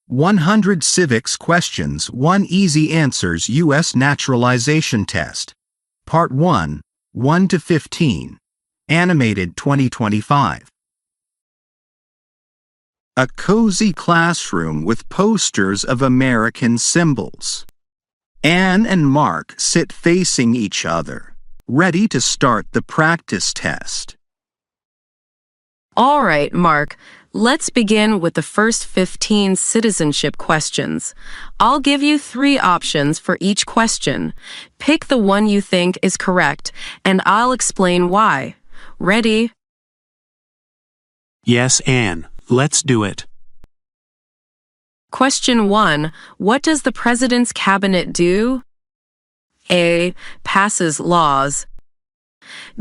100 Civics Questions, 1 Easy Answers US Naturalization Test. Part 1, 1 to 15. Animated 2025. A cozy classroom with posters of American symbols. Anne and Mark sit facing each other, ready to start the practice test. All right, Mark, let's begin with the first 15 citizenship questions. I'll give you 3 options for each question. Pick the one you think is correct, and I'll explain why. Ready? Yes, Anne. Let's do it. Question 1. What does the President's Cabinet do? A. Passes laws.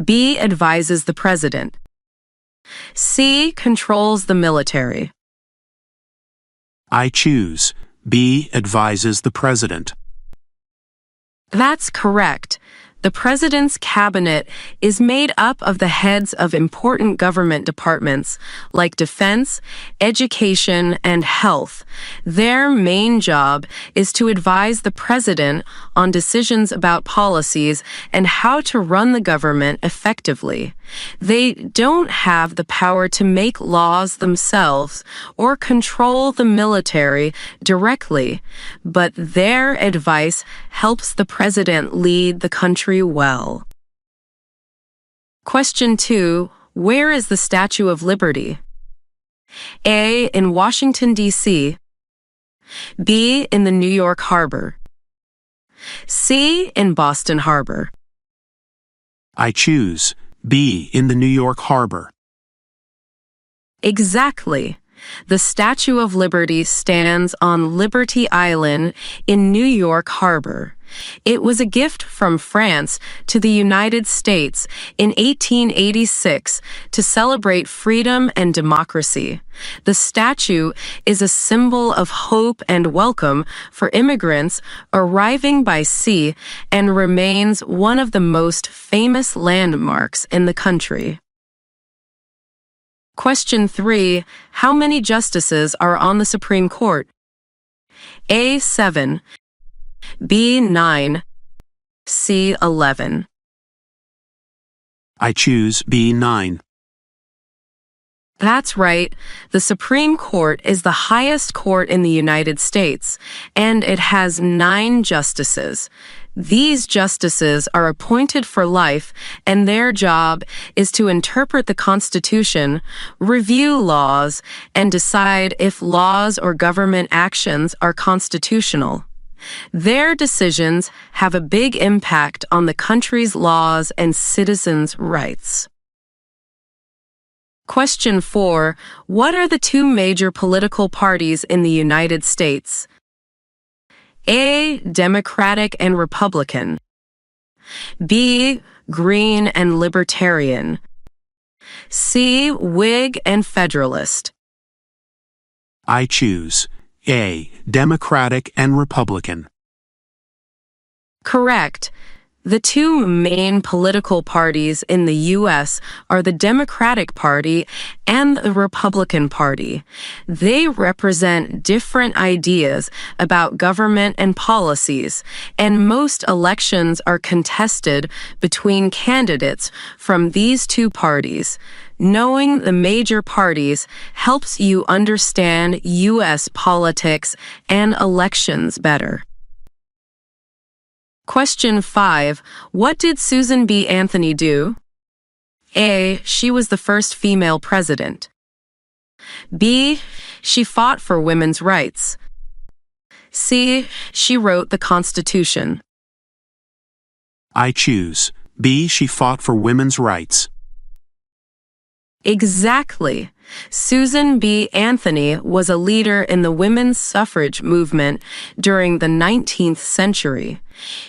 B. Advises the President. C. Controls the military. I choose B. Advises the President. That's correct. The President's Cabinet is made up of the heads of important government departments like defense, education, and health. Their main job is to advise the President on decisions about policies and how to run the government effectively. They don't have the power to make laws themselves or control the military directly, but their advice helps the President lead the country well. Question 2. Where is the Statue of Liberty? A. In Washington, D.C. B. In the New York Harbor. C. In Boston Harbor. I choose B. In the New York Harbor. Exactly. The Statue of Liberty stands on Liberty Island in New York Harbor. It was a gift from France to the United States in 1886 to celebrate freedom and democracy. The statue is a symbol of hope and welcome for immigrants arriving by sea and remains one of the most famous landmarks in the country. Question 3. How many justices are on the Supreme Court? A. 7. B. 9. C. 11. I choose B. 9. That's right. The Supreme Court is the highest court in the United States, and it has 9 justices. These justices are appointed for life, and their job is to interpret the Constitution, review laws, and decide if laws or government actions are constitutional. Their decisions have a big impact on the country's laws and citizens' rights. Question 4. What are the 2 major political parties in the United States? A. Democratic and Republican. B. Green and Libertarian. C. Whig and Federalist. I choose A. Democratic and Republican. Correct. The 2 main political parties in the U.S. are the Democratic Party and the Republican Party. They represent different ideas about government and policies, and most elections are contested between candidates from these 2 parties. Knowing the major parties helps you understand U.S. politics and elections better. Question 5. What did Susan B. Anthony do? A. She was the first female president. B. She fought for women's rights. C. She wrote the Constitution. I choose B. She fought for women's rights. Exactly. Susan B. Anthony was a leader in the women's suffrage movement during the 19th century.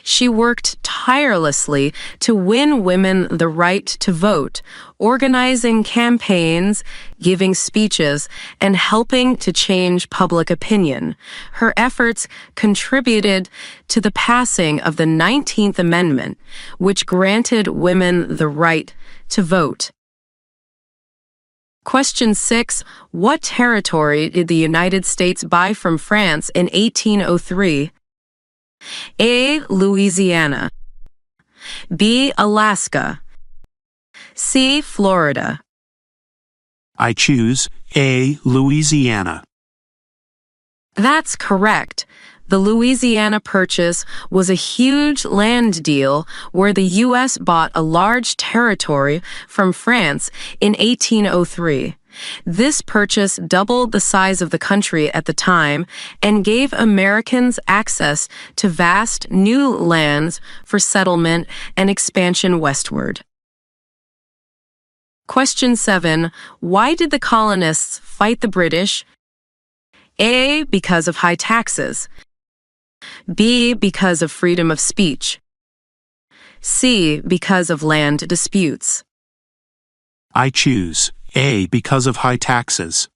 She worked tirelessly to win women the right to vote, organizing campaigns, giving speeches, and helping to change public opinion. Her efforts contributed to the passing of the 19th Amendment, which granted women the right to vote. Question 6. What territory did the United States buy from France in 1803? A. Louisiana. B. Alaska. C. Florida. I choose A. Louisiana. That's correct. The Louisiana Purchase was a huge land deal where the U.S. bought a large territory from France in 1803. This purchase doubled the size of the country at the time and gave Americans access to vast new lands for settlement and expansion westward. Question 7. Why did the colonists fight the British? A. Because of high taxes. B. Because of freedom of speech. C. Because of land disputes. I choose A. Because of high taxes.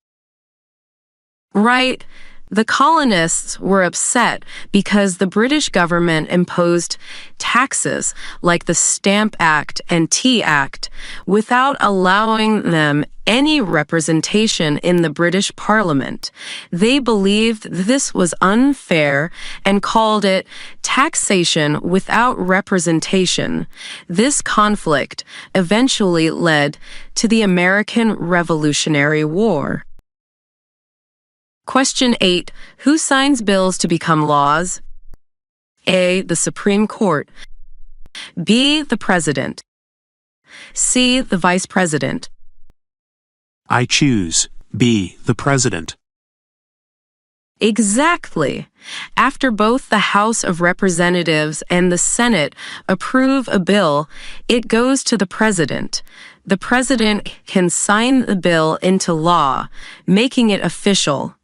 Right. The colonists were upset because the British government imposed taxes like the Stamp Act and Tea Act without allowing them any representation in the British Parliament. They believed this was unfair and called it taxation without representation. This conflict eventually led to the American Revolutionary War. Question 8. Who signs bills to become laws? A. The Supreme Court. B. The President. C. The Vice President. I choose B. The President. Exactly. After both the House of Representatives and the Senate approve a bill, it goes to the President. The President can sign the bill into law, making it official.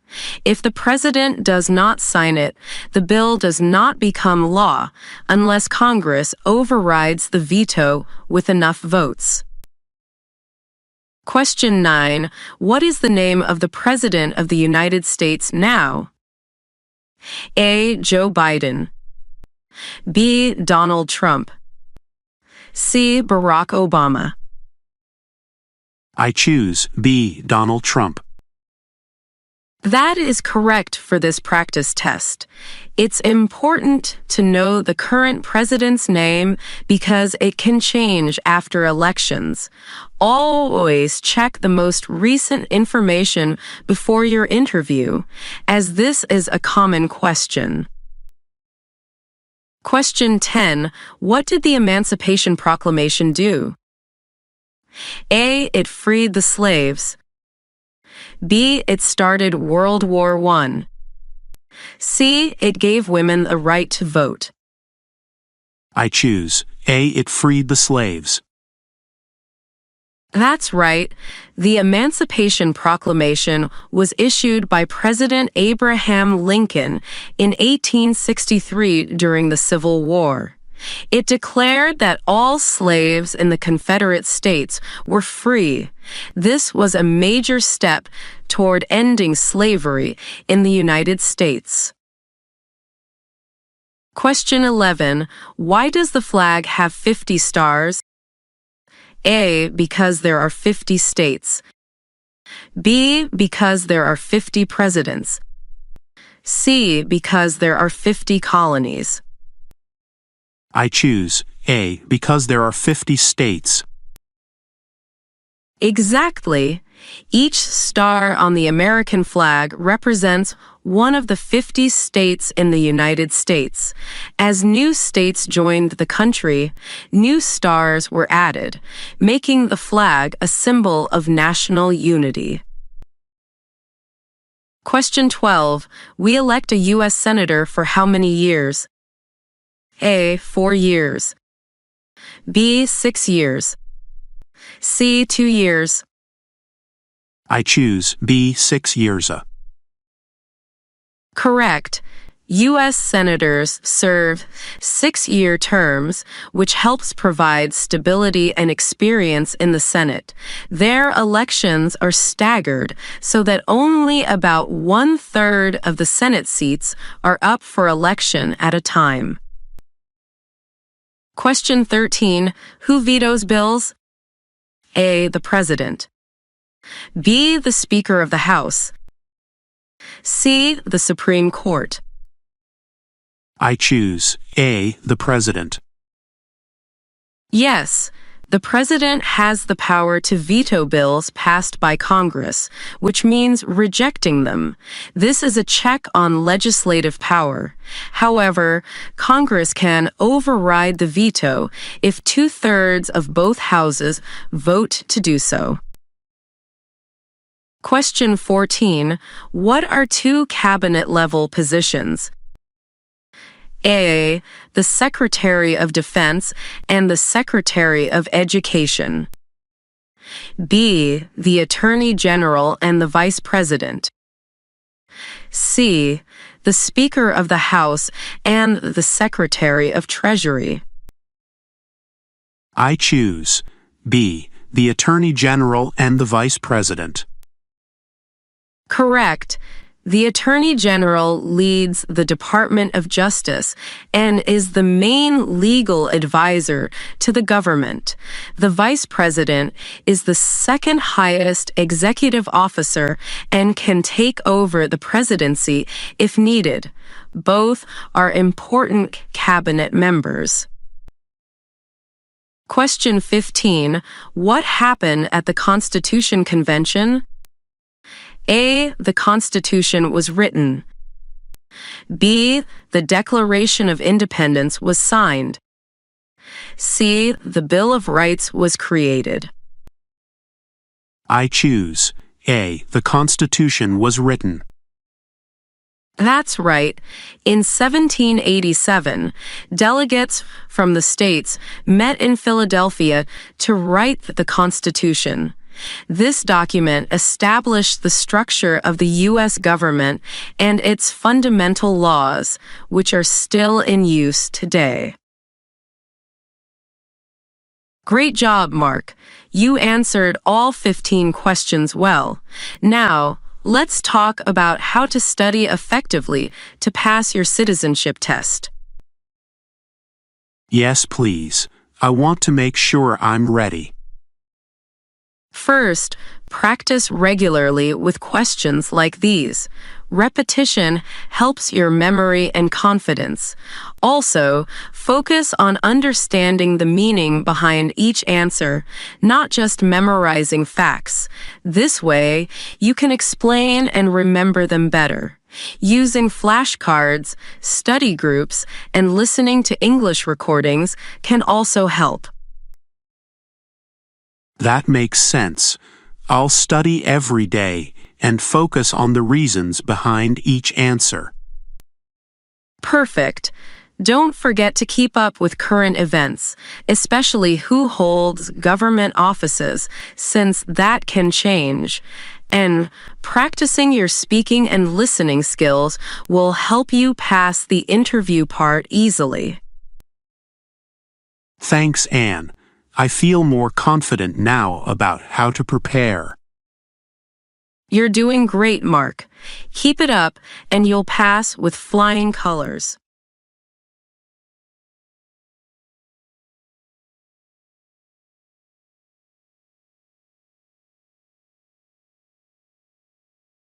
If the President does not sign it, the bill does not become law unless Congress overrides the veto with enough votes. Question 9. What is the name of the President of the United States now? A. Joe Biden. B. Donald Trump. C. Barack Obama. I choose B. Donald Trump. That is correct for this practice test. It's important to know the current president's name because it can change after elections. Always check the most recent information before your interview, as this is a common question. Question 10. What did the Emancipation Proclamation do? A. It freed the slaves. B. It started World War I. C. It gave women the right to vote. I choose A. It freed the slaves. That's right. The Emancipation Proclamation was issued by President Abraham Lincoln in 1863 during the Civil War. It declared that all slaves in the Confederate States were free. This was a major step toward ending slavery in the United States. Question 11. Why does the flag have 50 stars? A. Because there are 50 states. B. Because there are 50 presidents. C. Because there are 50 colonies. I choose A. Because there are 50 states. Exactly. Each star on the American flag represents one of the 50 states in the United States. As new states joined the country, new stars were added, making the flag a symbol of national unity. Question 12. We elect a U.S. Senator for how many years? A. 4 years. B. 6 years. C. 2 years. I choose B. 6 years. Correct. U.S. Senators serve 6-year terms, which helps provide stability and experience in the Senate. Their elections are staggered so that only about 1/3 of the Senate seats are up for election at a time. Question 13. Who vetoes bills? A. The President. B. The Speaker of the House. C. The Supreme Court. I choose A. The President. Yes, the President has the power to veto bills passed by Congress, which means rejecting them. This is a check on legislative power. However, Congress can override the veto if 2/3 of both houses vote to do so. Question 14. What are two cabinet-level positions? A. The Secretary of Defense and the Secretary of Education. B. The Attorney General and the Vice President. C. The Speaker of the House and the Secretary of Treasury. I choose B. The Attorney General and the Vice President. Correct. The Attorney General leads the Department of Justice and is the main legal advisor to the government. The Vice President is the second highest executive officer and can take over the presidency if needed. Both are important cabinet members. Question 15. What happened at the Constitution Convention? A. The Constitution was written. B. The Declaration of Independence was signed. C. The Bill of Rights was created. I choose A. The Constitution was written. That's right. In 1787, delegates from the states met in Philadelphia to write the Constitution. This document established the structure of the U.S. government and its fundamental laws, which are still in use today. Great job, Mark. You answered all 15 questions well. Now, let's talk about how to study effectively to pass your citizenship test. Yes, please. I want to make sure I'm ready. First, practice regularly with questions like these. Repetition helps your memory and confidence. Also, focus on understanding the meaning behind each answer, not just memorizing facts. This way, you can explain and remember them better. Using flashcards, study groups, and listening to English recordings can also help. That makes sense. I'll study every day and focus on the reasons behind each answer. Perfect. Don't forget to keep up with current events, especially who holds government offices, since that can change. And practicing your speaking and listening skills will help you pass the interview part easily. Thanks, Anne. I feel more confident now about how to prepare. You're doing great, Mark. Keep it up, and you'll pass with flying colors.